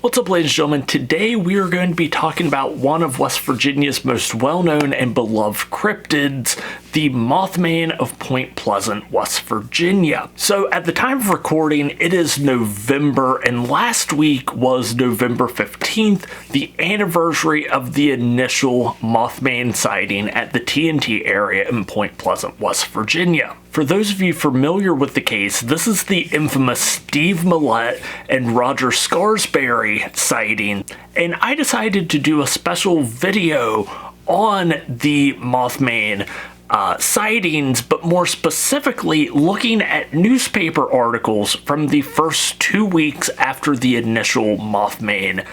What's up, ladies and gentlemen? Today we are going to be talking about one of West Virginia's most well-known and beloved cryptids, the Mothman of Point Pleasant, West Virginia. So at the time of recording, it is November, and last week was November 15th, the anniversary of the initial Mothman sighting at the TNT area in Point Pleasant, West Virginia. For those of you familiar with the case, this is the infamous Steve Millett and Roger Scarsberry sighting, and I decided to do a special video on the Mothman sightings, but more specifically looking at newspaper articles from the first 2 weeks after the initial Mothman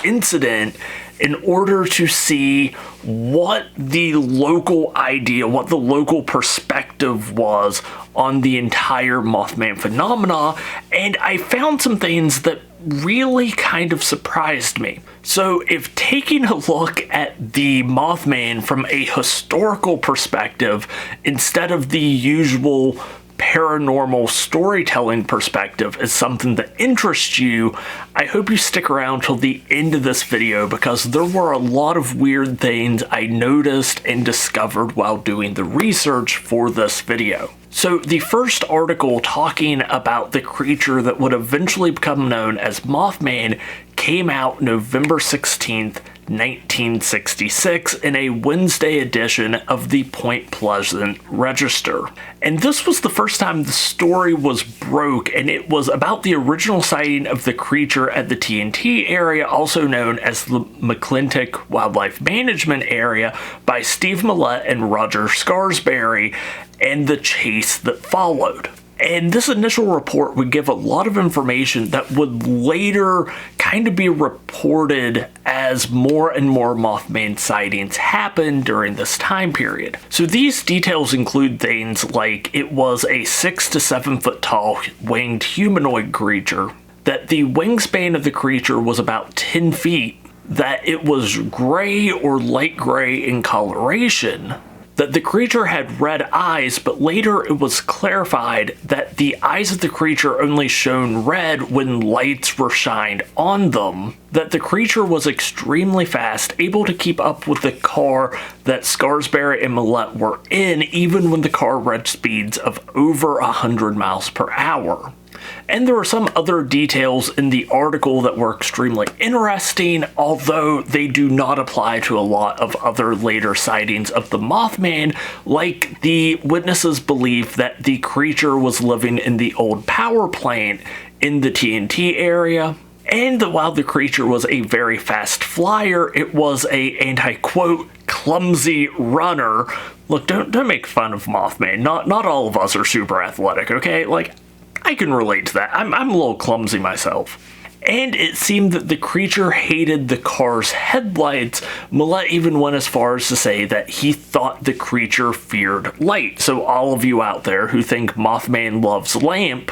incident in order to see what the local idea, what the local perspective was on the entire Mothman phenomena, and I found some things that really kind of surprised me. So if taking a look at the Mothman from a historical perspective instead of the usual paranormal storytelling perspective is something that interests you, I hope you stick around till the end of this video because there were a lot of weird things I noticed and discovered while doing the research for this video. So the first article talking about the creature that would eventually become known as Mothman came out November 16th, 1966 in a Wednesday edition of the Point Pleasant Register. And this was the first time the story was broke, and it was about the original sighting of the creature at the TNT area, also known as the McClintock Wildlife Management Area, by Steve Millett and Roger Scarsberry, and the chase that followed. And this initial report would give a lot of information that would later kind of be reported as more and more Mothman sightings happened during this time period. So these details include things like it was a 6 to 7 foot tall winged humanoid creature, that the wingspan of the creature was about 10 feet, that it was gray or light gray in coloration, that the creature had red eyes, but later it was clarified that the eyes of the creature only shone red when lights were shined on them, that the creature was extremely fast, able to keep up with the car that Scarsberry and Millett were in, even when the car reached speeds of over 100 miles per hour. And there were some other details in the article that were extremely interesting, although they do not apply to a lot of other later sightings of the Mothman, like the witnesses' belief that the creature was living in the old power plant in the TNT area, and that while the creature was a very fast flyer, it was a, and I quote, clumsy runner. Look, don't make fun of Mothman. Not all of us are super athletic, okay? Like, I can relate to that. I'm a little clumsy myself. And it seemed that the creature hated the car's headlights. Millett even went as far as to say that he thought the creature feared light. So all of you out there who think Mothman loves lamp,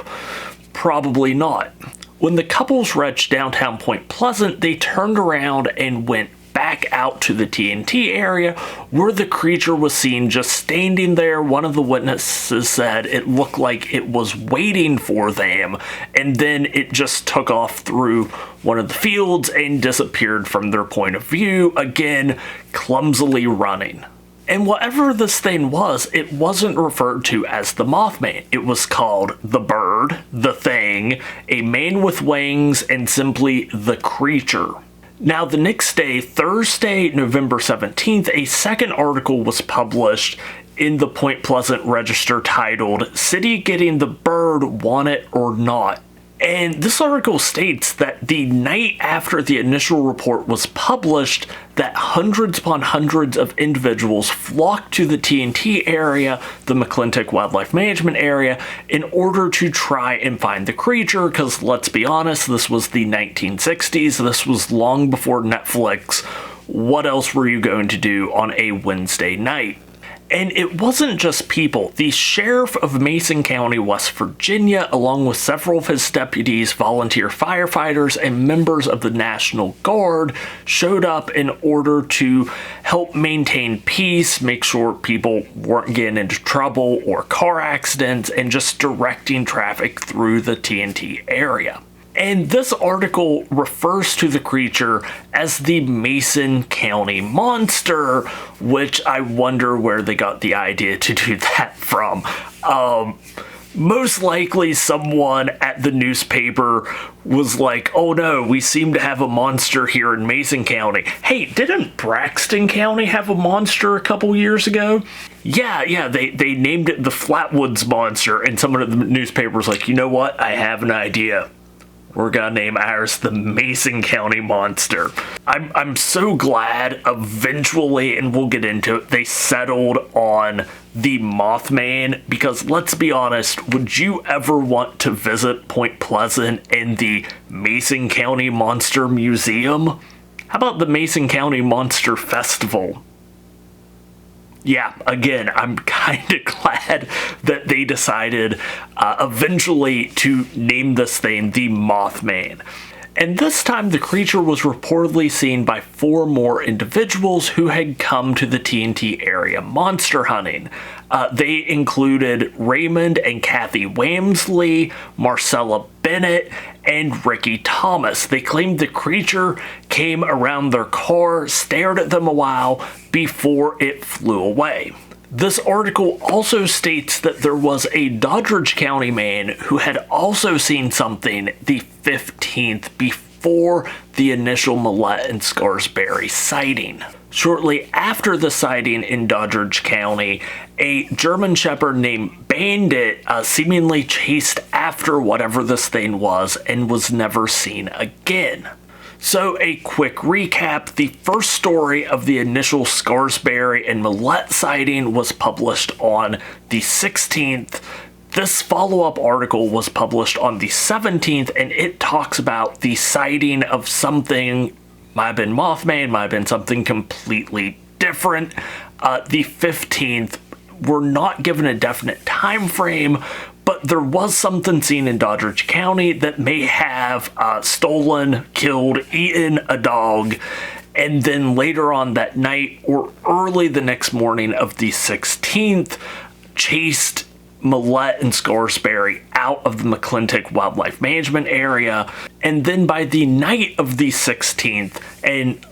probably not. When the couples reached downtown Point Pleasant, they turned around and went back out to the TNT area where the creature was seen just standing there. One of the witnesses said it looked like it was waiting for them, and then it just took off through one of the fields and disappeared from their point of view, again clumsily running. And whatever this thing was, it wasn't referred to as the Mothman. It was called the bird, the thing, a man with wings, and simply the creature. Now, the next day, Thursday, November 17th, a second article was published in the Point Pleasant Register titled, "City Getting the Bird, Want It or Not?" And this article states that the night after the initial report was published, that hundreds upon hundreds of individuals flocked to the TNT area, the McClintock Wildlife Management Area, in order to try and find the creature, because let's be honest, this was the 1960s, this was long before Netflix. What else were you going to do on a Wednesday night? And it wasn't just people. The sheriff of Mason County, West Virginia, along with several of his deputies, volunteer firefighters, and members of the National Guard showed up in order to help maintain peace, make sure people weren't getting into trouble or car accidents, and just directing traffic through the TNT area. And this article refers to the creature as the Mason County Monster, which I wonder where they got the idea to do that from. Most likely someone at the newspaper was like, oh no, we seem to have a monster here in Mason County. Hey, didn't Braxton County have a monster a couple years ago? Yeah, they named it the Flatwoods Monster, and someone at the newspaper was like, you know what, I have an idea. We're gonna name ours the Mason County Monster. I'm so glad eventually, and we'll get into it, they settled on the Mothman, because let's be honest, would you ever want to visit Point Pleasant and the Mason County Monster Museum? How about the Mason County Monster Festival? Yeah, again, I'm kind of glad that they decided eventually to name this thing the Mothman. And this time the creature was reportedly seen by 4 more individuals who had come to the TNT area monster hunting. They included Raymond and Kathy Wamsley, Marcella Bennett, and Ricky Thomas. They claimed the creature came around their car, stared at them a while before it flew away. This article also states that there was a Doddridge County man who had also seen something the 15th before the initial Millette and Scarsbury sighting. Shortly after the sighting in Doddridge County, a German Shepherd named Bandit seemingly chased after whatever this thing was and was never seen again. So a quick recap, the first story of the initial Scarsbury and Millette sighting was published on the 16th. This follow-up article was published on the 17th, and it talks about the sighting of something, might have been Mothman, might have been something completely different. The 15th, we're not given a definite time frame, but there was something seen in Doddridge County that may have stolen, killed, eaten a dog, and then later on that night or early the next morning of the 16th, chased Millette and Scarsbury out of the McClintock Wildlife Management Area. And then by the night of the 16th and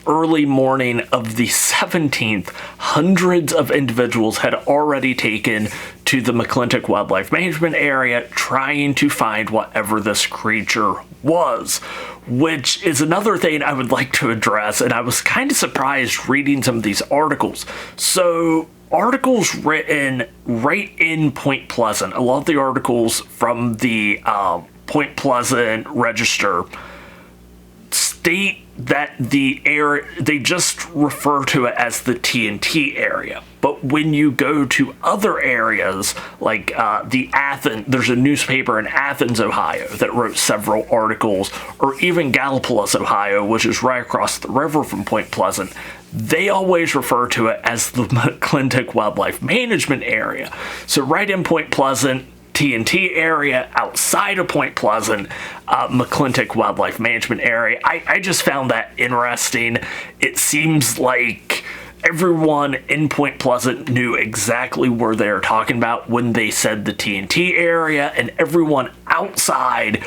early morning of the 17th, hundreds of individuals had already taken to the McClintock Wildlife Management Area trying to find whatever this creature was, which is another thing I would like to address, and I was kind of surprised reading some of these articles. So, articles written right in Point Pleasant, a lot of the articles from the Point Pleasant Register state that the area, they just refer to it as the TNT area. But when you go to other areas, like the Athens, there's a newspaper in Athens, Ohio that wrote several articles, or even Gallipolis, Ohio, which is right across the river from Point Pleasant, they always refer to it as the McClintock Wildlife Management Area. So right in Point Pleasant, TNT area, outside of Point Pleasant, McClintock Wildlife Management Area. I just found that interesting. It seems like everyone in Point Pleasant knew exactly where they were talking about when they said the TNT area, and everyone outside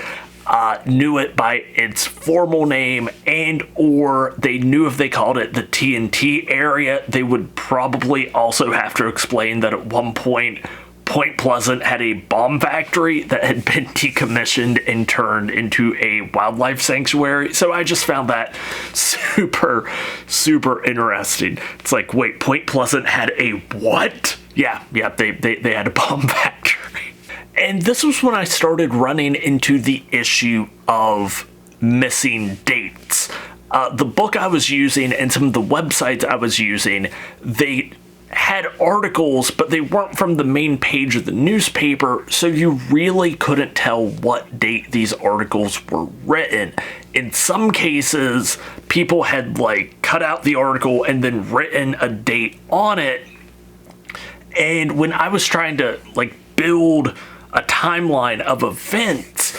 knew it by its formal name, and or they knew if they called it the TNT area, they would probably also have to explain that at one point Point Pleasant had a bomb factory that had been decommissioned and turned into a wildlife sanctuary. So I just found that super, super interesting. It's like, wait, Point Pleasant had a what? Yeah, they had a bomb factory. And this was when I started running into the issue of missing dates. The book I was using and some of the websites I was using, they had articles, but they weren't from the main page of the newspaper, so you really couldn't tell what date these articles were written. In some cases, people had like cut out the article and then written a date on it. And when I was trying to like build a timeline of events,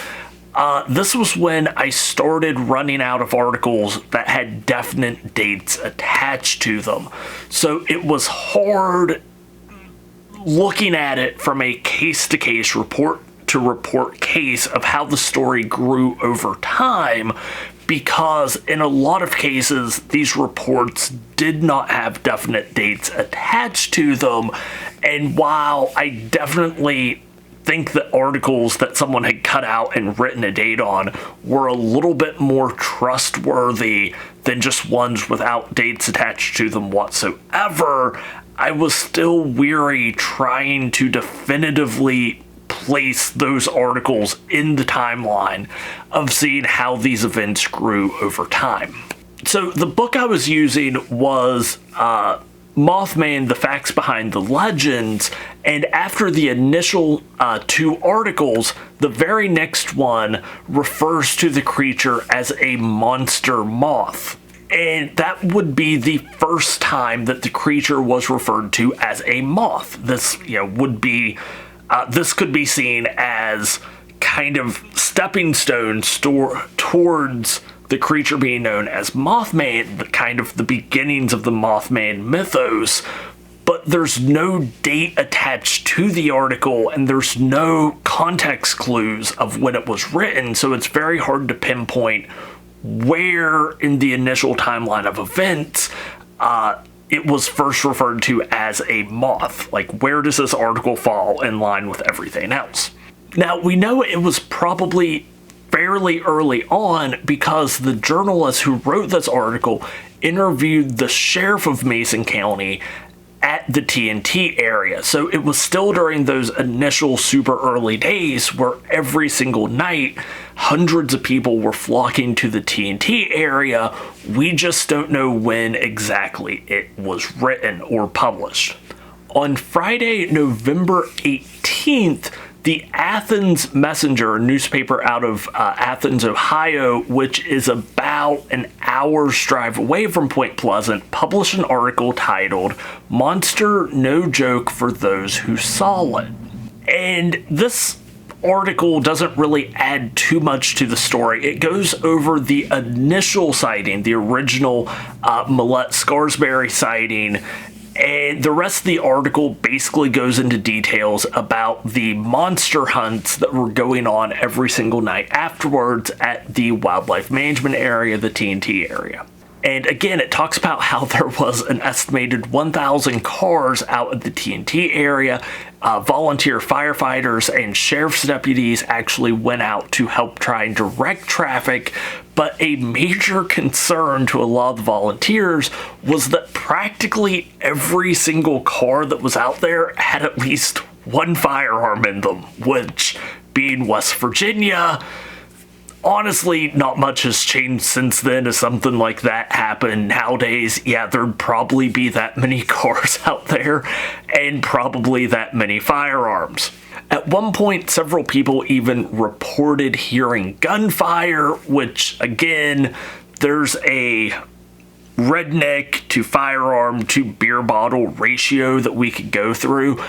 this was when I started running out of articles that had definite dates attached to them. So it was hard looking at it from a case-to-case report report case of how the story grew over time, because in a lot of cases, these reports did not have definite dates attached to them. And while I definitely think that articles that someone had cut out and written a date on were a little bit more trustworthy than just ones without dates attached to them whatsoever, I was still weary trying to definitively place those articles in the timeline of seeing how these events grew over time. So the book I was using was Mothman, The Facts Behind the Legends, and after the initial 2 articles, the very next one refers to the creature as a monster moth. And that would be the first time that the creature was referred to as a moth. This, would be this could be seen as kind of stepping stones towards the creature being known as Mothman, the kind of the beginnings of the Mothman mythos. But there's no date attached to the article, and there's no context clues of when it was written, so it's very hard to pinpoint where in the initial timeline of events it was first referred to as a moth. Like, where does this article fall in line with everything else? Now, we know it was probably fairly early on because the journalist who wrote this article interviewed the sheriff of Mason County at the TNT area. So it was still during those initial super early days where every single night hundreds of people were flocking to the TNT area. We just don't know when exactly it was written or published. On Friday, November 18th, the Athens Messenger, a newspaper out of Athens, Ohio, which is about an hour's drive away from Point Pleasant, published an article titled "Monster No Joke for Those Who Saw It." And this article doesn't really add too much to the story. It goes over the initial sighting, the original Millette Scarsbury sighting, and the rest of the article basically goes into details about the monster hunts that were going on every single night afterwards at the wildlife management area, the TNT area. And again, it talks about how there was an estimated 1,000 cars out at the TNT area. Volunteer firefighters and sheriff's deputies actually went out to help try and direct traffic. But a major concern to a lot of the volunteers was that practically every single car that was out there had at least one firearm in them, which, being West Virginia, honestly, not much has changed since then. If something like that happened nowadays, yeah, there'd probably be that many cars out there and probably that many firearms. At one point, several people even reported hearing gunfire, which, again, there's a redneck to firearm to beer bottle ratio that we could go through.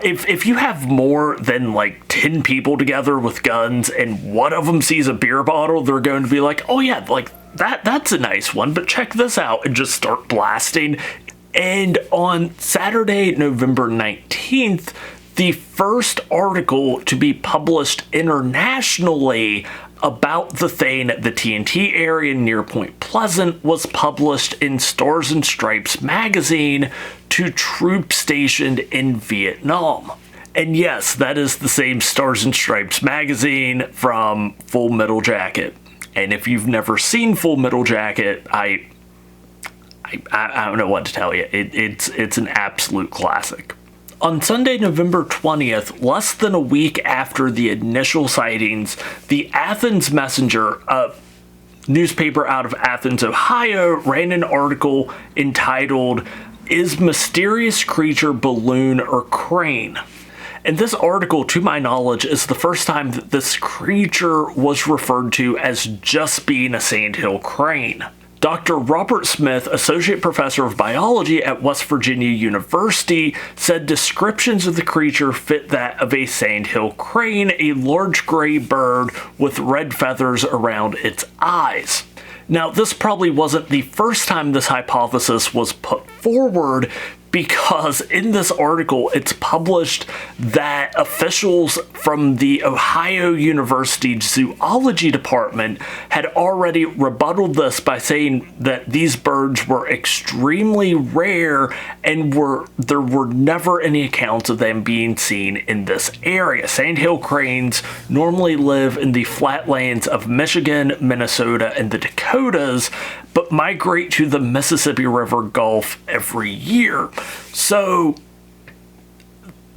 If you have more than like 10 people together with guns and one of them sees a beer bottle, they're going to be like, oh yeah, like that's a nice one, but check this out, and just start blasting. And on Saturday, November 19th, the first article to be published internationally about the thing at the TNT area near Point Pleasant was published in Stars and Stripes magazine to troops stationed in Vietnam. And yes, that is the same Stars and Stripes magazine from Full Metal Jacket. And if you've never seen Full Metal Jacket, I don't know what to tell you. It's an absolute classic. On Sunday, November 20th, less than a week after the initial sightings, the Athens Messenger, a newspaper out of Athens, Ohio, ran an article entitled, "Is Mysterious Creature Balloon or Crane?" And this article, to my knowledge, is the first time that this creature was referred to as just being a sandhill crane. Dr. Robert Smith, Associate Professor of Biology at West Virginia University, said descriptions of the creature fit that of a sandhill crane, a large gray bird with red feathers around its eyes. Now, this probably wasn't the first time this hypothesis was put forward, because in this article, it's published that officials from the Ohio University Zoology Department had already rebutted this by saying that these birds were extremely rare and there were never any accounts of them being seen in this area. Sandhill cranes normally live in the flatlands of Michigan, Minnesota, and the Dakotas, but migrate to the Mississippi River Gulf every year. So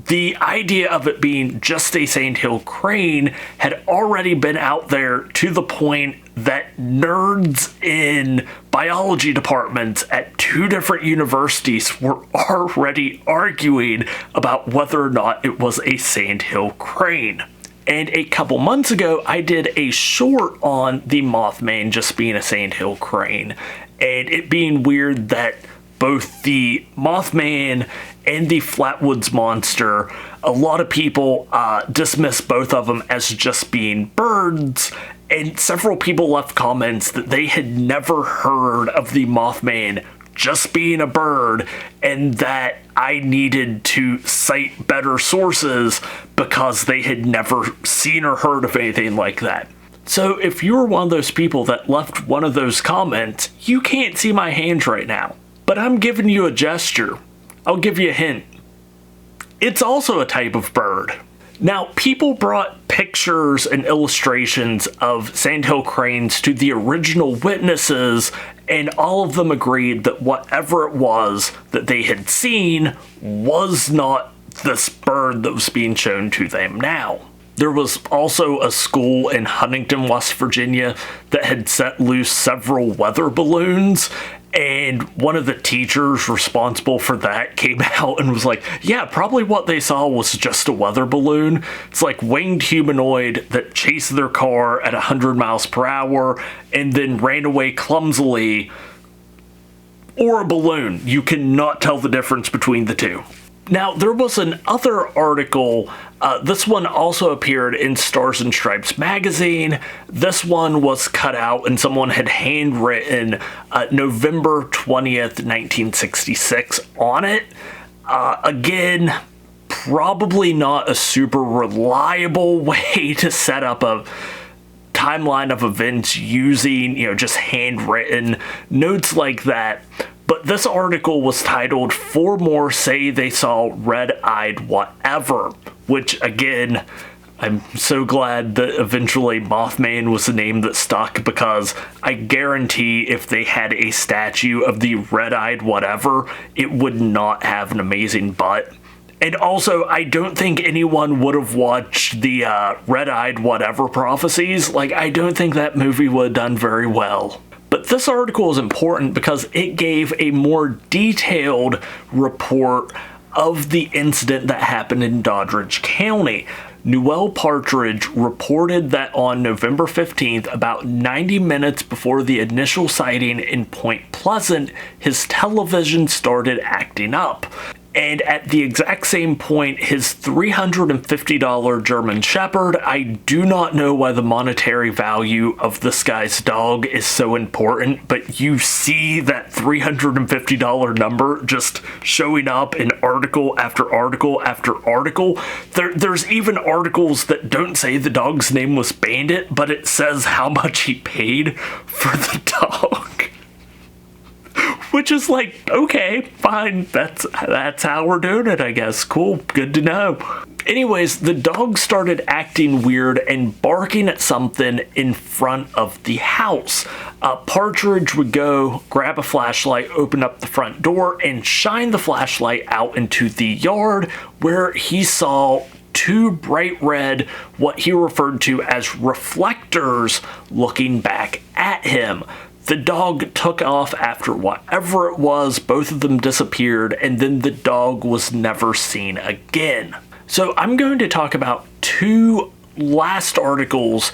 the idea of it being just a sandhill crane had already been out there to the point that nerds in biology departments at 2 different universities were already arguing about whether or not it was a sandhill crane. And a couple months ago, I did a short on the Mothman just being a sandhill crane, and it being weird that both the Mothman and the Flatwoods Monster, a lot of people dismiss both of them as just being birds, and several people left comments that they had never heard of the Mothman just being a bird, and that I needed to cite better sources because they had never seen or heard of anything like that. So if you're one of those people that left one of those comments, you can't see my hands right now, but I'm giving you a gesture. I'll give you a hint. It's also a type of bird. Now, people brought pictures and illustrations of sandhill cranes to the original witnesses, and all of them agreed that whatever it was that they had seen was not this bird that was being shown to them now. There was also a school in Huntington, West Virginia that had set loose several weather balloons, and one of the teachers responsible for that came out and was like, yeah, probably what they saw was just a weather balloon. It's like winged humanoid that chased their car at 100 miles per hour and then ran away clumsily, or a balloon. You cannot tell the difference between the two. Now, there was another article, this one also appeared in Stars and Stripes magazine. This one was cut out and someone had handwritten November 20th, 1966 on it. Again, probably not a super reliable way to set up a timeline of events using, just handwritten notes like that. But this article was titled, 4 More Say They Saw Red-Eyed Whatever, which, again, I'm so glad that eventually Mothman was the name that stuck, because I guarantee if they had a statue of the red-eyed whatever, it would not have an amazing butt. And also, I don't think anyone would have watched the red-eyed whatever prophecies. Like, I don't think that movie would have done very well. But this article is important because it gave a more detailed report of the incident that happened in Doddridge County. Newell Partridge reported that on November 15th, about 90 minutes before the initial sighting in Point Pleasant, his television started acting up. And at the exact same point, his $350 German Shepherd, I do not know why the monetary value of this guy's dog is so important, but you see that $350 number just showing up in article after article after article. There's even articles that don't say the dog's name was Bandit, but it says how much he paid for the dog. Which is like, okay, fine, that's how we're doing it, I guess. Cool, good to know. Anyways, the dog started acting weird and barking at something in front of the house. Partridge would go grab a flashlight, open up the front door, and shine the flashlight out into the yard, where he saw 2 bright red, what he referred to as reflectors, looking back at him. The dog took off after whatever it was, both of them disappeared, and then the dog was never seen again. So I'm going to talk about 2 last articles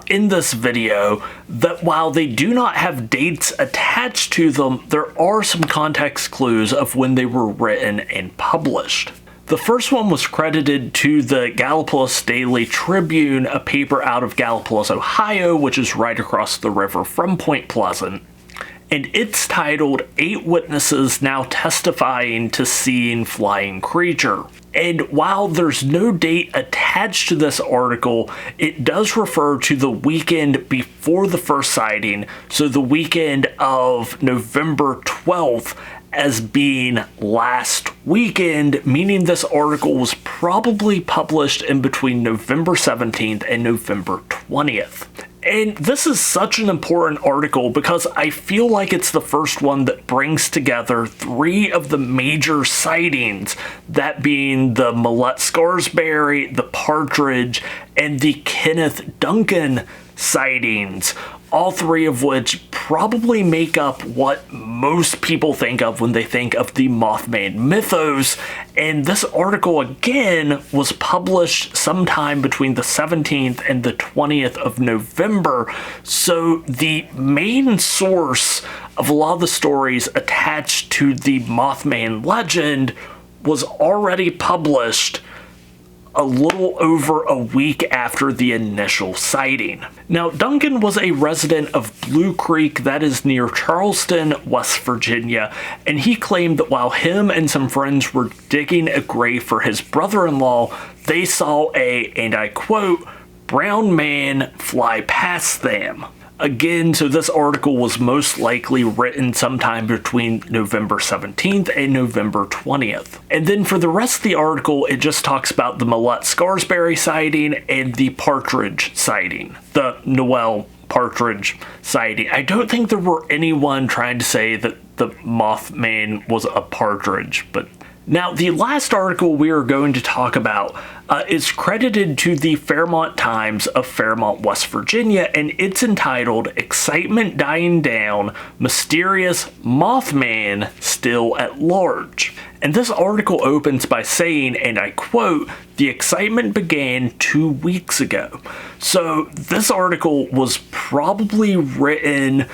in this video that, while they do not have dates attached to them, there are some context clues of when they were written and published. The first one was credited to the Gallipolis Daily Tribune, a paper out of Gallipolis, Ohio, which is right across the river from Point Pleasant. and it's titled 8 Witnesses Now Testifying to Seeing Flying Creature. And while there's no date attached to this article, it does refer to the weekend before the first sighting, so the weekend of November 12th, as being last weekend, meaning this article was probably published in between November 17th and November 20th. And this is such an important article because I feel like it's the first one that brings together 3 of the major sightings, that being the Millette-Scarsbury, the Partridge, and the Kenneth Duncan sightings, all 3 of which probably make up what most people think of when they think of the Mothman mythos. And this article, again, was published sometime between the 17th and the 20th of November. So the main source of a lot of the stories attached to the Mothman legend was already published a little over a week after the initial sighting. Now, Duncan was a resident of Blue Creek, that is near Charleston, West Virginia, and he claimed that while him and some friends were digging a grave for his brother-in-law, they saw a, and I quote, brown man fly past them. Again, so this article was most likely written sometime between November 17th and November 20th. And then for the rest of the article, it just talks about the Millette-Scarsbury sighting and the Partridge sighting, the Noel Partridge sighting. I don't think there were anyone trying to say that the Mothman was a partridge, but now, the last article we are going to talk about is credited to the Fairmont Times of Fairmont, West Virginia, and it's entitled Excitement Dying Down, Mysterious Mothman Still at Large. And this article opens by saying, and I quote, the excitement began 2 weeks ago. So this article was probably written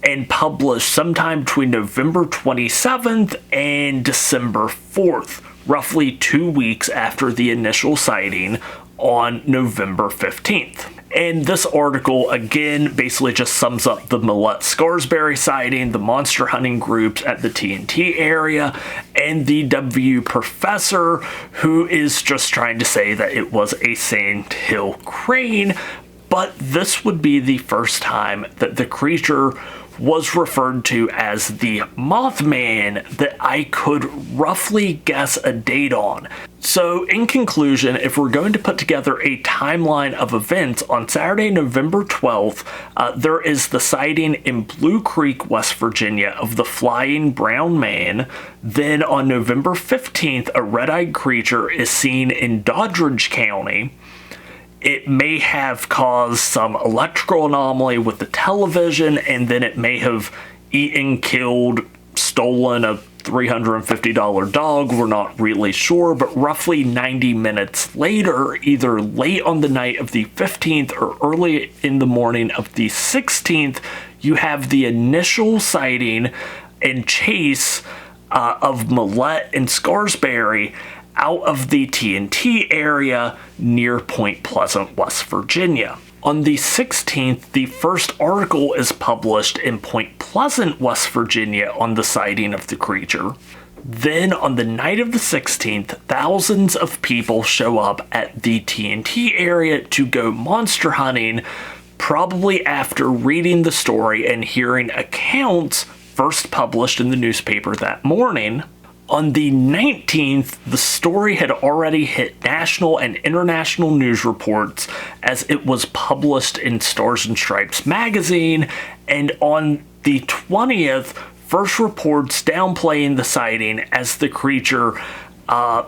and published sometime between November 27th and December 4th, roughly 2 weeks after the initial sighting on November 15th. And this article, again, basically just sums up the Millette-Scarsbury sighting, the monster hunting groups at the TNT area, and the W professor, who is just trying to say that it was a sandhill crane, but this would be the first time that the creature was referred to as the Mothman that I could roughly guess a date on. So in conclusion, if we're going to put together a timeline of events, on Saturday, November 12th, there is the sighting in Blue Creek, West Virginia of the flying brown man. Then on November 15th, a red-eyed creature is seen in Doddridge County. It may have caused some electrical anomaly with the television, and then it may have eaten, killed, stolen a $350 dog. We're not really sure, but roughly 90 minutes later, either late on the night of the 15th or early in the morning of the 16th, you have the initial sighting and chase of Millette and Scarsbury out of the TNT area near Point Pleasant, West Virginia. On the 16th, the first article is published in Point Pleasant, West Virginia on the sighting of the creature. Then on the night of the 16th, thousands of people show up at the TNT area to go monster hunting, probably after reading the story and hearing accounts first published in the newspaper that morning. On the 19th, the story had already hit national and international news reports as it was published in Stars and Stripes magazine, and on the 20th, first reports downplaying the sighting as the creature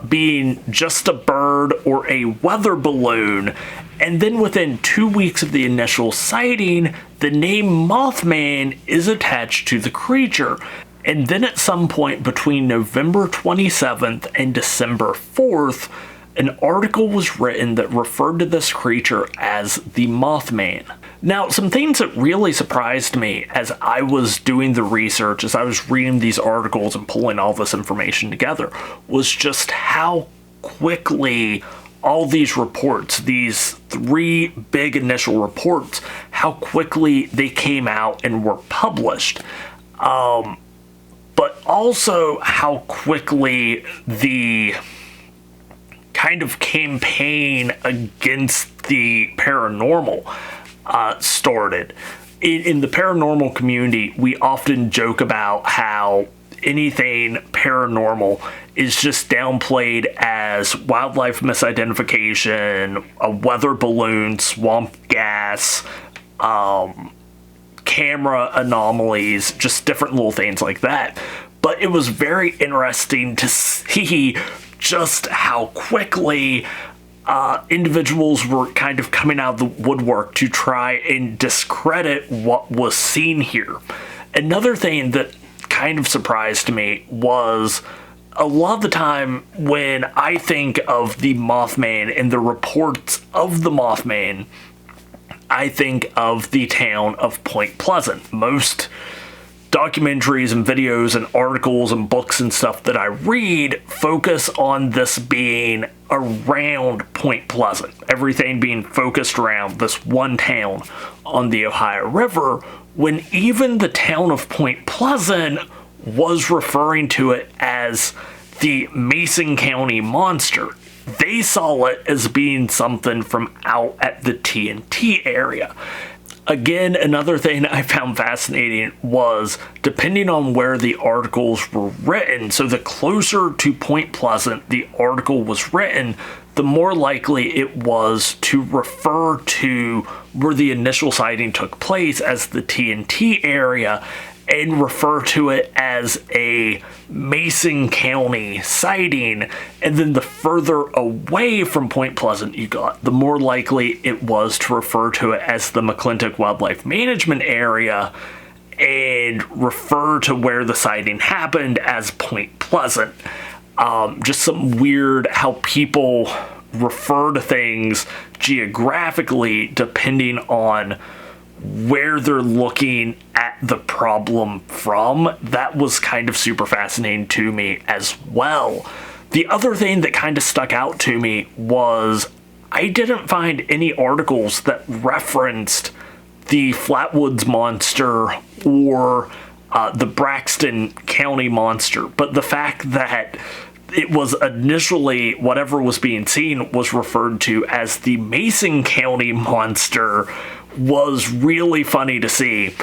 being just a bird or a weather balloon. And then within 2 weeks of the initial sighting, the name Mothman is attached to the creature. And then at some point between November 27th and December 4th, an article was written that referred to this creature as the Mothman. Now, some things that really surprised me as I was doing the research, as I was reading these articles and pulling all this information together, was just how quickly all these reports, these 3 big initial reports, how quickly they came out and were published. but also how quickly the kind of campaign against the paranormal started. In the paranormal community, we often joke about how anything paranormal is just downplayed as wildlife misidentification, a weather balloon, swamp gas, camera anomalies, just different little things like that. But it was very interesting to see just how quickly individuals were kind of coming out of the woodwork to try and discredit what was seen here. Another thing that kind of surprised me was a lot of the time when I think of the Mothman and the reports of the Mothman, I think of the town of Point Pleasant. Most documentaries and videos and articles and books and stuff that I read focus on this being around Point Pleasant. Everything being focused around this one town on the Ohio River, when even the town of Point Pleasant was referring to it as the Mason County Monster. They saw it as being something from out at the TNT area. Again, another thing I found fascinating was, depending on where the articles were written, so the closer to Point Pleasant the article was written, the more likely it was to refer to where the initial sighting took place as the TNT area, and refer to it as a Mason County sighting. And then the further away from Point Pleasant you got, the more likely it was to refer to it as the McClintock Wildlife Management Area and refer to where the sighting happened as Point Pleasant. Just some weird how people refer to things geographically depending on where they're looking at the problem from. That was kind of super fascinating to me as well. The other thing that kind of stuck out to me was I didn't find any articles that referenced the Flatwoods Monster or the Braxton County Monster, but the fact that it was initially, whatever was being seen was referred to as the Mason County Monster was really funny to see.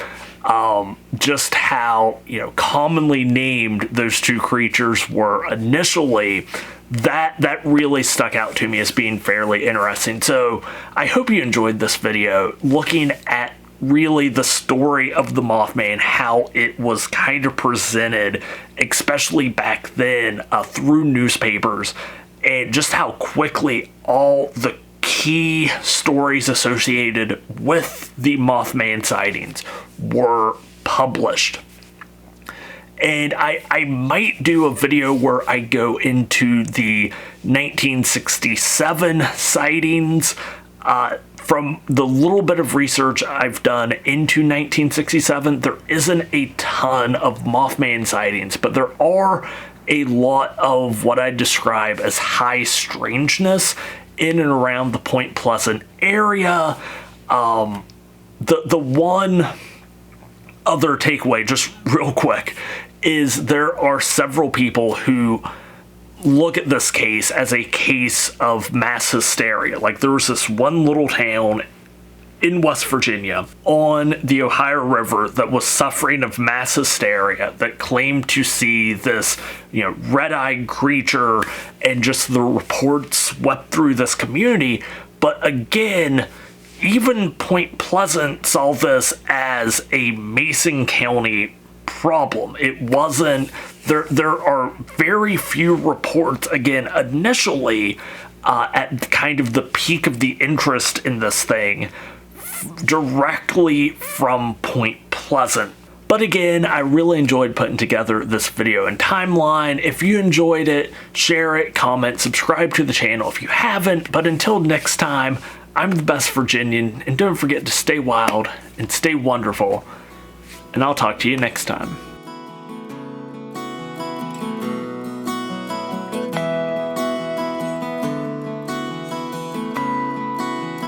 Just how, commonly named those two creatures were initially. That really stuck out to me as being fairly interesting. So I hope you enjoyed this video looking at really the story of the Mothman, how it was kind of presented, especially back then, through newspapers, and just how quickly all the key stories associated with the Mothman sightings were published. And I might do a video where I go into the 1967 sightings. From the little bit of research I've done into 1967, there isn't a ton of Mothman sightings, but there are a lot of what I describe as high strangeness in and around the Point Pleasant area. The one other takeaway, just real quick, is there are several people who look at this case as a case of mass hysteria. Like, there was this one little town in West Virginia on the Ohio River that was suffering of mass hysteria, that claimed to see this, red-eyed creature, and just the reports swept through this community. But again, even Point Pleasant saw this as a Mason County problem. It wasn't, there are very few reports, again, initially, at kind of the peak of the interest in this thing, directly from Point Pleasant. But again, I really enjoyed putting together this video and timeline. If you enjoyed it, share it, comment, subscribe to the channel if you haven't. But until next time, I'm the best Virginian, and don't forget to stay wild and stay wonderful. And I'll talk to you next time.